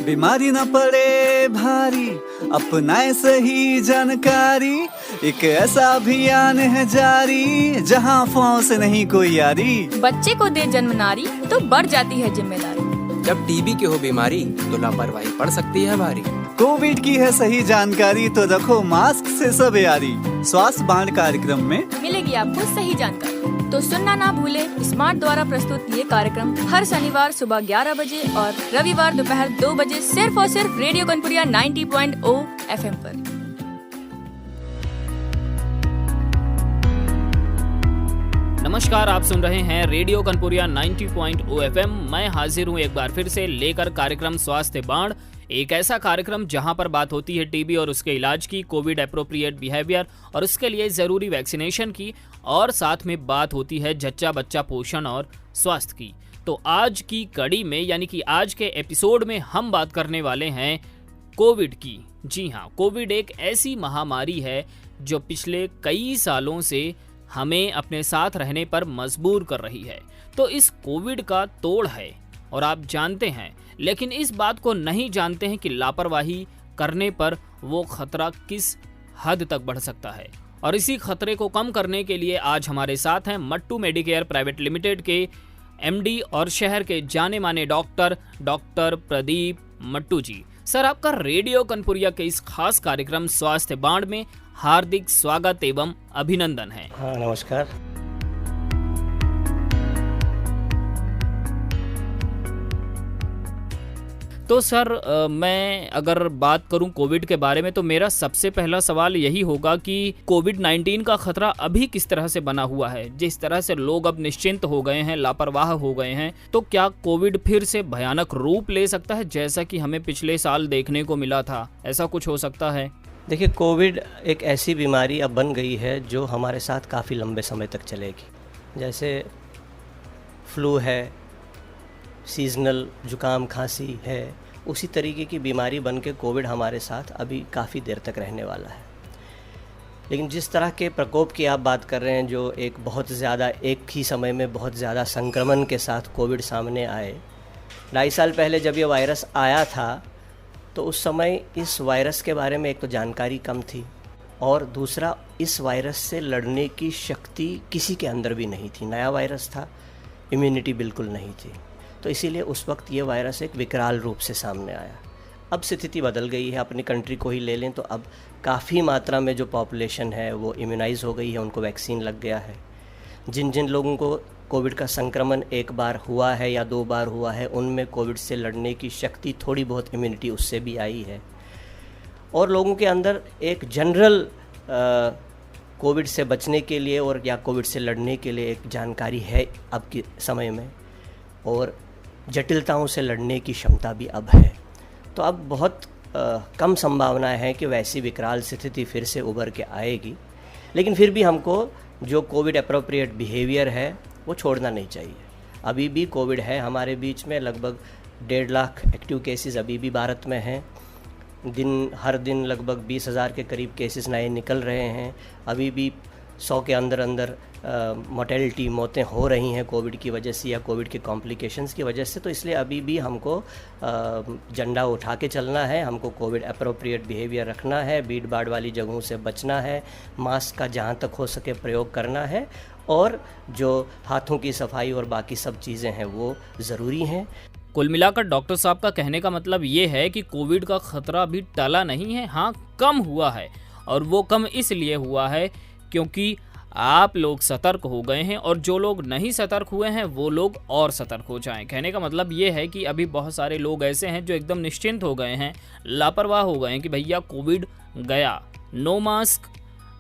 बीमारी न पड़े भारी, अपनाए सही जानकारी। एक ऐसा अभियान है जारी, जहां अफवाहों से नहीं कोई यारी। बच्चे को दे जन्म नारी, तो बढ़ जाती है जिम्मेदारी। जब टीबी की हो बीमारी, तो लापरवाही पड़ सकती है भारी। कोविड की है सही जानकारी, तो रखो मास्क से सब यारी। स्वास्थ्य बांड कार्यक्रम में मिलेगी आपको सही जानकारी, तो सुनना ना भूले। स्मार्ट द्वारा प्रस्तुत ये कार्यक्रम हर शनिवार सुबह 11 बजे और रविवार दोपहर 2 बजे सिर्फ और सिर्फ रेडियो कनपुरिया 90.0 FM पर। नमस्कार, आप सुन रहे हैं रेडियो कनपुरिया 90.0 FM। मैं हाजिर हूं एक बार फिर से लेकर कार्यक्रम स्वास्थ्य बाण, एक ऐसा कार्यक्रम जहां पर बात होती है टीबी और उसके इलाज की, कोविड एप्रोप्रिएट बिहेवियर और उसके लिए ज़रूरी वैक्सीनेशन की, और साथ में बात होती है जच्चा बच्चा पोषण और स्वास्थ्य की। तो आज की कड़ी में, यानी कि आज के एपिसोड में हम बात करने वाले हैं कोविड की। जी हाँ, कोविड एक ऐसी महामारी है जो पिछले कई सालों से हमें अपने साथ रहने पर मजबूर कर रही है। तो इस कोविड का तोड़ है और आप जानते हैं, लेकिन इस बात को नहीं जानते हैं कि लापरवाही करने पर वो खतरा किस हद तक बढ़ सकता है। और इसी खतरे को कम करने के लिए आज हमारे साथ हैं मट्टू मेडिकेयर प्राइवेट लिमिटेड के MD और शहर के जाने माने डॉक्टर प्रदीप मट्टू जी। सर, आपका रेडियो कनपुरिया के इस खास कार्यक्रम स्वास्थ्य बाण में हार्दिक स्वागत एवं अभिनंदन है। हाँ, नमस्कार। तो सर, मैं अगर बात करूं कोविड के बारे में, तो मेरा सबसे पहला सवाल यही होगा कि कोविड-19 का खतरा अभी किस तरह से बना हुआ है। जिस तरह से लोग अब निश्चिंत हो गए हैं, लापरवाह हो गए हैं, तो क्या कोविड फिर से भयानक रूप ले सकता है, जैसा कि हमें पिछले साल देखने को मिला था? ऐसा कुछ हो सकता है? देखिए, कोविड एक ऐसी बीमारी अब बन गई है जो हमारे साथ काफ़ी लंबे समय तक चलेगी। जैसे फ्लू है, सीजनल जुकाम खांसी है, उसी तरीके की बीमारी बन के कोविड हमारे साथ अभी काफ़ी देर तक रहने वाला है। लेकिन जिस तरह के प्रकोप की आप बात कर रहे हैं, जो एक बहुत ज़्यादा, एक ही समय में बहुत ज़्यादा संक्रमण के साथ कोविड सामने आए। 2.5 साल पहले जब ये वायरस आया था, तो उस समय इस वायरस के बारे में एक तो जानकारी कम थी, और दूसरा इस वायरस से लड़ने की शक्ति किसी के अंदर भी नहीं थी। नया वायरस था, इम्यूनिटी बिल्कुल नहीं थी, तो इसीलिए उस वक्त ये वायरस एक विकराल रूप से सामने आया। अब स्थिति बदल गई है। अपनी कंट्री को ही ले लें तो अब काफ़ी मात्रा में जो पॉपुलेशन है वो इम्यूनाइज हो गई है, उनको वैक्सीन लग गया है। जिन जिन लोगों को कोविड का संक्रमण एक बार हुआ है या 2 बार हुआ है, उनमें कोविड से लड़ने की शक्ति, थोड़ी बहुत इम्यूनिटी उससे भी आई है। और लोगों के अंदर एक जनरल कोविड से बचने के लिए और या कोविड से लड़ने के लिए एक जानकारी है अब के समय में, और जटिलताओं से लड़ने की क्षमता भी अब है। तो अब बहुत कम संभावनाएं हैं कि वैसी विकराल स्थिति फिर से उभर के आएगी। लेकिन फिर भी हमको जो कोविड एप्रोप्रिएट बिहेवियर है वो छोड़ना नहीं चाहिए। अभी भी कोविड है हमारे बीच में, लगभग 1.5 लाख एक्टिव केसेस अभी भी भारत में हैं। हर दिन लगभग 20,000 के करीब केसेस नए निकल रहे हैं। अभी भी 100 के अंदर मोर्टेलिटी, मौतें हो रही हैं कोविड की वजह से या कोविड के कॉम्प्लिकेशंस की वजह से। तो इसलिए अभी भी हमको झंडा उठा के चलना है, हमको कोविड एप्रोप्रिएट बिहेवियर रखना है, भीड़ भाड़ वाली जगहों से बचना है, मास्क का जहाँ तक हो सके प्रयोग करना है, और जो हाथों की सफाई और बाकी सब चीज़ें हैं वो ज़रूरी हैं। कुल मिलाकर डॉक्टर साहब का कहने का मतलब ये है कि कोविड का खतरा अभी टला नहीं है, हाँ कम हुआ है। और वो कम इसलिए हुआ है क्योंकि आप लोग सतर्क हो गए हैं, और जो लोग नहीं सतर्क हुए हैं वो लोग और सतर्क हो जाएं। कहने का मतलब ये है कि अभी बहुत सारे लोग ऐसे हैं जो एकदम निश्चिंत हो गए हैं, लापरवाह हो गए हैं कि भैया कोविड गया, no mask,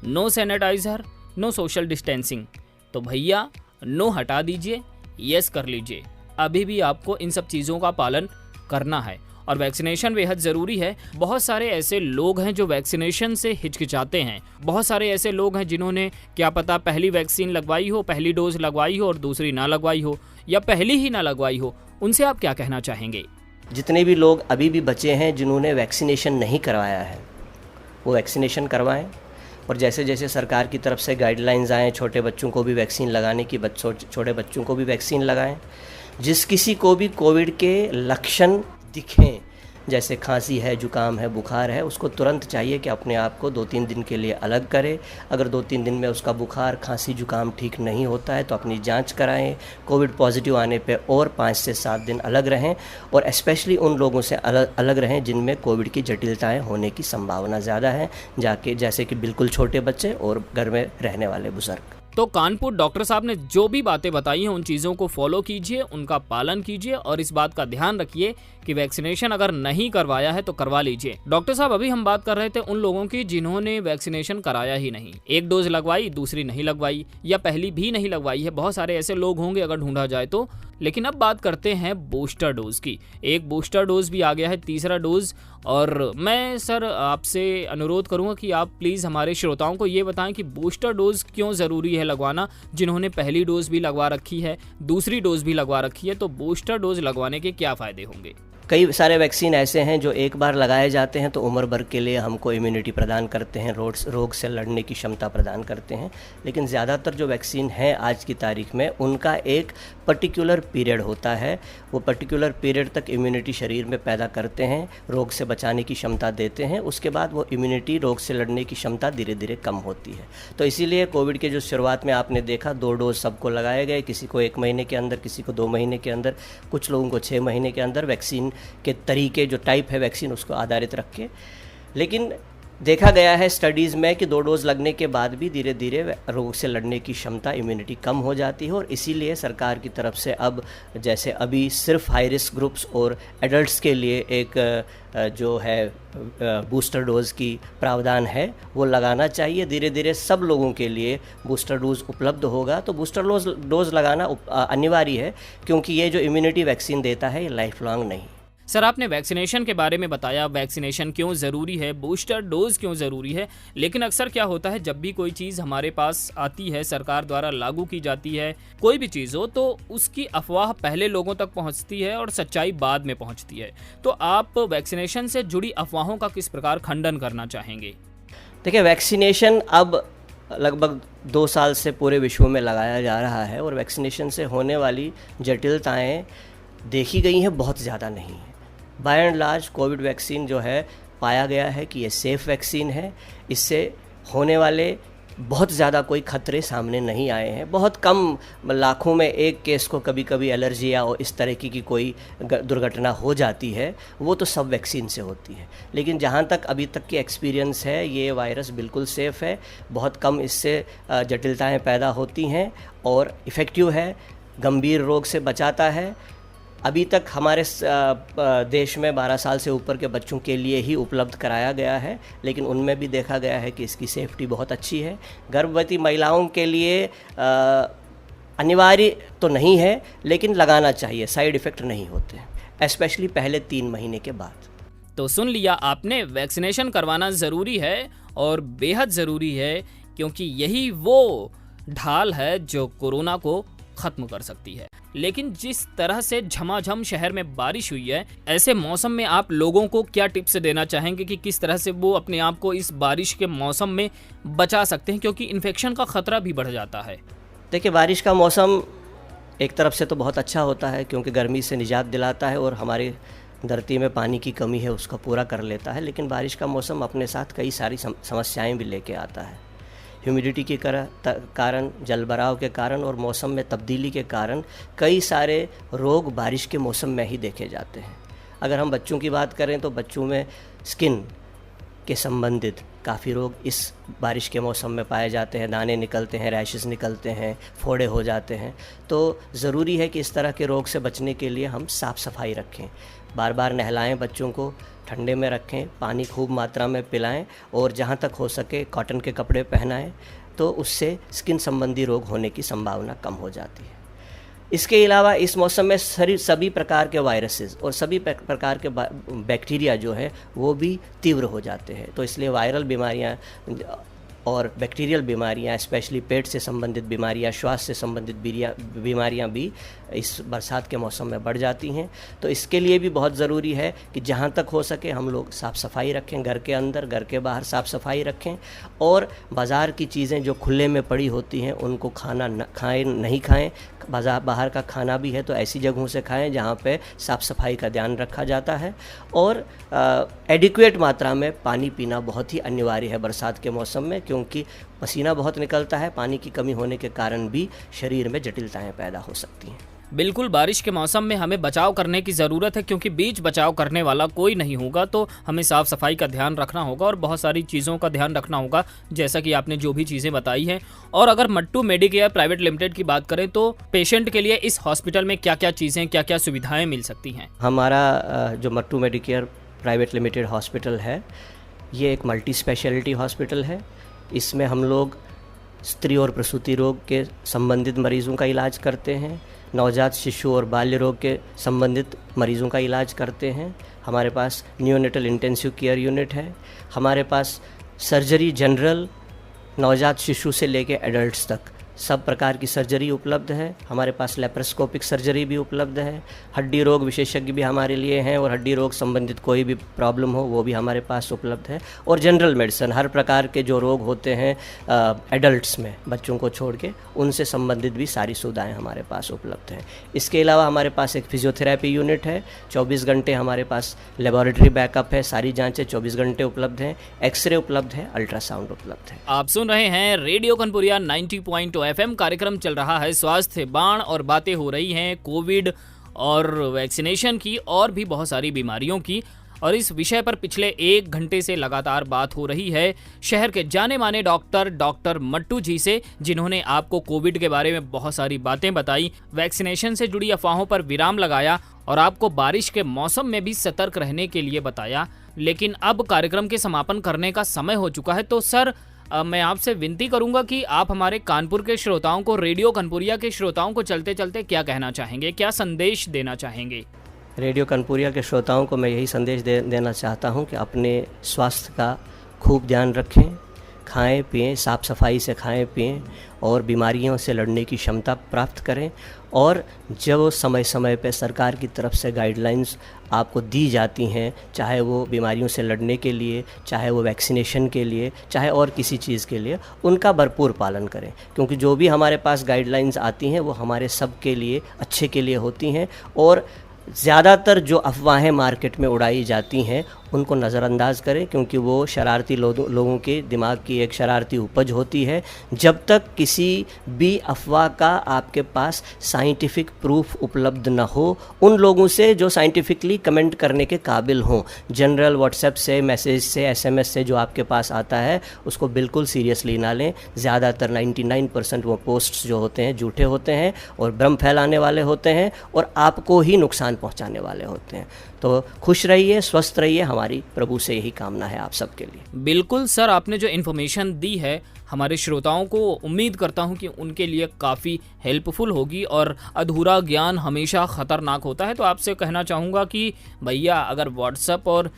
no sanitiser, no social distancing, तो भैया नो हटा दीजिए, यस कर लीजिए। अभी भी आपको इन सब चीज़ों का पालन करना है, और वैक्सीनेशन बेहद ज़रूरी है। बहुत सारे ऐसे लोग हैं जो वैक्सीनेशन से हिचकिचाते हैं। बहुत सारे ऐसे लोग हैं जिन्होंने क्या पता पहली वैक्सीन लगवाई हो, पहली डोज लगवाई हो और दूसरी ना लगवाई हो, या पहली ही ना लगवाई हो। उनसे आप क्या कहना चाहेंगे? जितने भी लोग अभी भी बचे हैं जिन्होंने वैक्सीनेशन नहीं करवाया है, वो वैक्सीनेशन करवाएं। और जैसे जैसे सरकार की तरफ से गाइडलाइंस आएँ, छोटे बच्चों को भी वैक्सीन लगाने की, छोटे बच्चों को भी वैक्सीन लगाएं। जिस किसी को भी कोविड के लक्षण दिखें, जैसे खांसी है, जुकाम है, बुखार है, उसको तुरंत चाहिए कि अपने आप को 2-3 दिन के लिए अलग करे। अगर 2-3 दिन में उसका बुखार, खांसी, जुकाम ठीक नहीं होता है तो अपनी जांच कराएं। कोविड पॉजिटिव आने पे और 5 से 7 दिन अलग रहें, और स्पेशली उन लोगों से अलग रहें जिनमें कोविड की जटिलताएं होने की संभावना ज़्यादा है, जैसे कि बिल्कुल छोटे बच्चे और घर में रहने वाले बुजुर्ग। तो कानपुर डॉक्टर साहब ने जो भी बातें बताई हैं उन चीज़ों को फॉलो कीजिए, उनका पालन कीजिए और इस बात का ध्यान रखिए कि वैक्सीनेशन अगर नहीं करवाया है तो करवा लीजिए। डॉक्टर साहब, अभी हम बात कर रहे थे उन लोगों की जिन्होंने वैक्सीनेशन कराया ही नहीं, एक डोज लगवाई, दूसरी नहीं लगवाई या पहली भी नहीं लगवाई है। बहुत सारे ऐसे लोग होंगे अगर ढूंढा जाए तो। लेकिन अब बात करते हैं बूस्टर डोज की। एक बूस्टर डोज भी आ गया है, तीसरा डोज। और मैं सर आपसे अनुरोध करूंगा कि आप प्लीज़ हमारे श्रोताओं को ये बताएं कि बूस्टर डोज क्यों ज़रूरी है लगवाना। जिन्होंने पहली डोज भी लगवा रखी है, दूसरी डोज भी लगवा रखी है, तो बूस्टर डोज लगवाने के क्या फ़ायदे होंगे? कई सारे वैक्सीन ऐसे हैं जो एक बार लगाए जाते हैं तो उम्र भर के लिए हमको इम्यूनिटी प्रदान करते हैं, रोग से लड़ने की क्षमता प्रदान करते हैं। लेकिन ज़्यादातर जो वैक्सीन है आज की तारीख में, उनका एक पर्टिकुलर पीरियड होता है। वो पर्टिकुलर पीरियड तक इम्यूनिटी शरीर में पैदा करते हैं, रोग से बचाने की क्षमता देते हैं। उसके बाद वो इम्यूनिटी, रोग से लड़ने की क्षमता धीरे धीरे कम होती है। तो इसीलिए कोविड के जो शुरुआत में आपने देखा 2 डोज सबको लगाए गए, किसी को 1 महीने के अंदर, किसी को 2 महीने के अंदर, कुछ लोगों को 6 महीने के अंदर। वैक्सीन के तरीके, जो टाइप है वैक्सीन, उसको आधारित रख के। लेकिन देखा गया है स्टडीज़ में कि 2 डोज लगने के बाद भी धीरे धीरे रोग से लड़ने की क्षमता, इम्यूनिटी कम हो जाती है। और इसीलिए सरकार की तरफ से अब जैसे अभी सिर्फ हाई रिस्क ग्रुप्स और एडल्ट्स के लिए एक जो है बूस्टर डोज़ की प्रावधान है, वो लगाना चाहिए। धीरे धीरे सब लोगों के लिए बूस्टर डोज उपलब्ध होगा तो बूस्टर डोज लगाना अनिवार्य है, क्योंकि ये जो इम्यूनिटी वैक्सीन देता है ये लाइफ लॉन्ग नहीं। सर, आपने वैक्सीनेशन के बारे में बताया, वैक्सीनेशन क्यों ज़रूरी है, बूस्टर डोज क्यों ज़रूरी है। लेकिन अक्सर क्या होता है, जब भी कोई चीज़ हमारे पास आती है, सरकार द्वारा लागू की जाती है, कोई भी चीज़ हो, तो उसकी अफवाह पहले लोगों तक पहुंचती है और सच्चाई बाद में पहुंचती है। तो आप वैक्सीनेशन से जुड़ी अफवाहों का किस प्रकार खंडन करना चाहेंगे? देखिए, वैक्सीनेशन अब लगभग 2 साल से पूरे विश्व में लगाया जा रहा है और वैक्सीनेशन से होने वाली जटिलताएँ देखी गई हैं, बहुत ज़्यादा नहीं है। By and large covid vaccine जो है, पाया गया है कि ये सेफ़ वैक्सीन है। इससे होने वाले बहुत ज़्यादा कोई खतरे सामने नहीं आए हैं। बहुत कम, लाखों में एक केस को कभी कभी एलर्जी या इस तरह की कोई दुर्घटना हो जाती है, वो तो सब वैक्सीन से होती है। लेकिन जहाँ तक अभी तक की एक्सपीरियंस है, ये वायरस बिल्कुल सेफ़ है, बहुत कम इससे जटिलताएँ पैदा होती हैं और इफ़ेक्टिव है, गंभीर रोग से बचाता है। अभी तक हमारे देश में 12 साल से ऊपर के बच्चों के लिए ही उपलब्ध कराया गया है, लेकिन उनमें भी देखा गया है कि इसकी सेफ्टी बहुत अच्छी है। गर्भवती महिलाओं के लिए अनिवार्य तो नहीं है, लेकिन लगाना चाहिए, साइड इफ़ेक्ट नहीं होते, एस्पेशली पहले 3 महीने के बाद। तो सुन लिया आपने, वैक्सीनेशन करवाना ज़रूरी है और बेहद ज़रूरी है, क्योंकि यही वो ढाल है जो कोरोना को ख़त्म कर सकती है। लेकिन जिस तरह से झमाझम शहर में बारिश हुई है, ऐसे मौसम में आप लोगों को क्या टिप्स देना चाहेंगे कि किस तरह से वो अपने आप को इस बारिश के मौसम में बचा सकते हैं, क्योंकि इन्फेक्शन का ख़तरा भी बढ़ जाता है? देखिए, बारिश का मौसम एक तरफ से तो बहुत अच्छा होता है, क्योंकि गर्मी से निजात दिलाता है और हमारी धरती में पानी की कमी है उसका पूरा कर लेता है। लेकिन बारिश का मौसम अपने साथ कई सारी समस्याएं भी लेके आता है। ह्यूमिडिटी के कारण, जलभराव के कारण और मौसम में तब्दीली के कारण कई सारे रोग बारिश के मौसम में ही देखे जाते हैं। अगर हम बच्चों की बात करें तो बच्चों में स्किन के संबंधित काफ़ी रोग इस बारिश के मौसम में पाए जाते हैं। दाने निकलते हैं, रैशेस निकलते हैं, फोड़े हो जाते हैं। तो ज़रूरी है कि इस तरह के रोग से बचने के लिए हम साफ़ सफाई रखें, बार बार नहलाएं, बच्चों को ठंडे में रखें, पानी खूब मात्रा में पिलाएं और जहाँ तक हो सके कॉटन के कपड़े पहनाएं, तो उससे स्किन संबंधी रोग होने की संभावना कम हो जाती है। इसके अलावा इस मौसम में सभी प्रकार के वायरसेस और सभी प्रकार के बैक्टीरिया जो है वो भी तीव्र हो जाते हैं। तो इसलिए वायरल बीमारियां और बैक्टीरियल बीमारियां, स्पेशली पेट से संबंधित बीमारियां, श्वास से संबंधित बीमारियां भी इस बरसात के मौसम में बढ़ जाती हैं। तो इसके लिए भी बहुत ज़रूरी है कि जहाँ तक हो सके हम लोग साफ़ सफाई रखें, घर के अंदर घर के बाहर साफ़ सफाई रखें, और बाज़ार की चीज़ें जो खुले में पड़ी होती हैं उनको खाना नहीं खाएं। बाहर का खाना भी है तो ऐसी जगहों से खाएं जहाँ पे साफ़ सफाई का ध्यान रखा जाता है, और एडिक्वेट मात्रा में पानी पीना बहुत ही अनिवार्य है बरसात के मौसम में, क्योंकि पसीना बहुत निकलता है। पानी की कमी होने के कारण भी शरीर में जटिलताएं पैदा हो सकती हैं। बिल्कुल, बारिश के मौसम में हमें बचाव करने की ज़रूरत है, क्योंकि बीच बचाव करने वाला कोई नहीं होगा। तो हमें साफ़ सफाई का ध्यान रखना होगा और बहुत सारी चीज़ों का ध्यान रखना होगा, जैसा कि आपने जो भी चीज़ें बताई हैं। और अगर मट्टू मेडिकेयर प्राइवेट लिमिटेड की बात करें तो पेशेंट के लिए इस हॉस्पिटल में क्या क्या चीज़ें, क्या क्या सुविधाएँ मिल सकती हैं? हमारा जो Mattu medicare private limited hospital है, ये एक मल्टी स्पेशलिटी हॉस्पिटल है। इसमें हम लोग स्त्री और प्रसूति रोग के संबंधित मरीज़ों का इलाज करते हैं, नवजात शिशु और बाल्य रोग के संबंधित मरीज़ों का इलाज करते हैं। हमारे पास नियोनेटल इंटेंसिव केयर यूनिट है। हमारे पास सर्जरी जनरल, नवजात शिशु से लेकर एडल्ट्स तक सब प्रकार की सर्जरी उपलब्ध है। हमारे पास लेप्रोस्कोपिक सर्जरी भी उपलब्ध है। हड्डी रोग विशेषज्ञ भी हमारे लिए हैं, और हड्डी रोग संबंधित कोई भी प्रॉब्लम हो वो भी हमारे पास उपलब्ध है। और जनरल मेडिसिन, हर प्रकार के जो रोग होते हैं एडल्ट्स में, बच्चों को छोड़ के, उनसे संबंधित भी सारी सुविधाएं हमारे पास उपलब्ध हैं। इसके अलावा हमारे पास एक फिजियोथेरेपी यूनिट है। 24 घंटे हमारे पास लेबोरेटरी बैकअप है, सारी जाँचें 24 घंटे उपलब्ध हैं, एक्सरे उपलब्ध है, अल्ट्रासाउंड उपलब्ध है। आप सुन रहे हैं रेडियो कनपुरिया 90.2 FM। कार्यक्रम चल रहा है स्वास्थ्य बाण, और बातें हो रही हैं कोविड और वैक्सीनेशन की, और भी बहुत सारी बीमारियों की। और इस विषय पर पिछले 1 घंटे से लगातार बात हो रही है शहर के जाने माने डॉक्टर मट्टू जी से, जिन्होंने आपको कोविड के बारे में बहुत सारी बातें बताई, वैक्सीनेशन से जुड़ी अफवाहों पर विराम लगाया, और आपको बारिश के मौसम में भी सतर्क रहने के लिए बताया। लेकिन अब कार्यक्रम के समापन करने का समय हो चुका है। तो सर, मैं आपसे विनती करूंगा कि आप हमारे कानपुर के श्रोताओं को, रेडियो कनपुरिया के श्रोताओं को चलते चलते क्या कहना चाहेंगे, क्या संदेश देना चाहेंगे? रेडियो कनपुरिया के श्रोताओं को मैं यही संदेश देना चाहता हूं कि अपने स्वास्थ्य का खूब ध्यान रखें, खाएं पिएं, साफ़ सफाई से खाएं पिएं, और बीमारियों से लड़ने की क्षमता प्राप्त करें। और जब समय समय पर सरकार की तरफ से गाइडलाइंस आपको दी जाती हैं, चाहे वो बीमारियों से लड़ने के लिए, चाहे वो वैक्सीनेशन के लिए, चाहे और किसी चीज़ के लिए, उनका भरपूर पालन करें, क्योंकि जो भी हमारे पास गाइडलाइंस आती हैं वो हमारे सब के लिए अच्छे के लिए होती हैं। और ज़्यादातर जो अफवाहें मार्केट में उड़ाई जाती हैं उनको नज़रअंदाज करें, क्योंकि वो शरारती लोगों के दिमाग की एक शरारती उपज होती है। जब तक किसी भी अफवाह का आपके पास साइंटिफिक प्रूफ उपलब्ध न हो, उन लोगों से जो साइंटिफिकली कमेंट करने के काबिल हों, जनरल व्हाट्सएप से, मैसेज से, SMS से जो आपके पास आता है, उसको बिल्कुल सीरियसली ना लें। ज़्यादातर 99% वो पोस्ट्स जो होते हैं झूठे होते हैं और भ्रम फैलाने वाले होते हैं, और आपको ही नुकसान पहुंचाने वाले होते हैं। तो खुश रहिए, स्वस्थ रहिए, हमारी प्रभु से यही कामना है आप सबके लिए। बिल्कुल सर, आपने जो इन्फॉर्मेशन दी है हमारे श्रोताओं को, उम्मीद करता हूं कि उनके लिए काफ़ी हेल्पफुल होगी। और अधूरा ज्ञान हमेशा ख़तरनाक होता है। तो आपसे कहना चाहूँगा कि भैया, अगर व्हाट्सएप और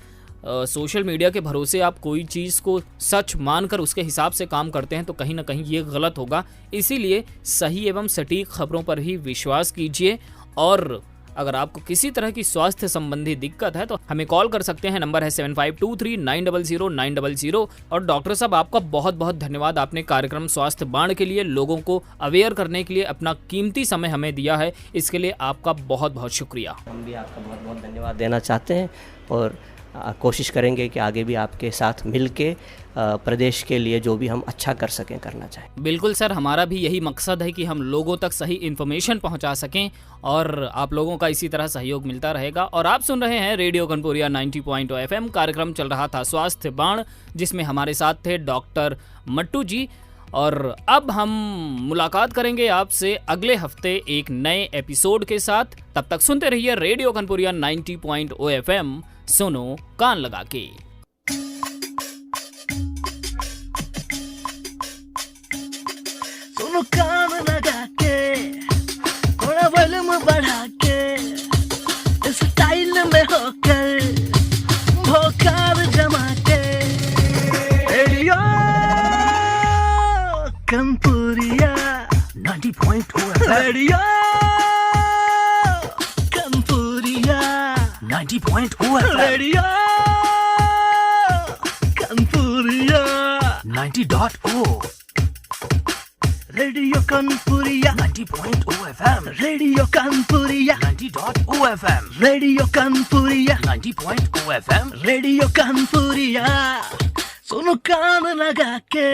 सोशल मीडिया के भरोसे आप कोई चीज़ को सच मानकर उसके हिसाब से काम करते हैं तो कहीं ना कहीं ये गलत होगा। इसीलिए सही एवं सटीक खबरों पर ही विश्वास कीजिए। और अगर आपको किसी तरह की स्वास्थ्य संबंधी दिक्कत है तो हमें कॉल कर सकते हैं। नंबर है 7523900900। और डॉक्टर साहब, आपका बहुत बहुत धन्यवाद। आपने कार्यक्रम स्वास्थ्य बाण के लिए लोगों को अवेयर करने के लिए अपना कीमती समय हमें दिया है, इसके लिए आपका बहुत बहुत शुक्रिया। हम भी आपका बहुत बहुत धन्यवाद देना चाहते हैं, और कोशिश करेंगे कि आगे भी आपके साथ मिलके प्रदेश के लिए जो भी हम अच्छा कर सकें करना चाहें। बिल्कुल सर, हमारा भी यही मकसद है कि हम लोगों तक सही इन्फॉर्मेशन पहुंचा सकें, और आप लोगों का इसी तरह सहयोग मिलता रहेगा। और आप सुन रहे हैं रेडियो कनपुरिया 90.2 FM। कार्यक्रम चल रहा था स्वास्थ्य बाण, जिसमें हमारे साथ थे डॉक्टर मट्टू जी। और अब हम मुलाकात करेंगे आपसे अगले हफ्ते एक नए एपिसोड के साथ। तब तक सुनते रहिए रेडियो कनपुरिया 90.2 FM। सुनो कान लगा के। सुनो कान लगा के, थोड़ा वॉल्यूम बढ़ा के, स्टाइल में होकर भोकाल जमा के, radio Kanpuriya 90.2 radio 90.0 FM. Radio Kanpuriya 90.0. Radio Kanpuriya 90.0 FM. Radio Kanpuriya 90.0 FM. Radio Kanpuriya 90.0 FM. Radio Kanpuriya सुनो कान लगा के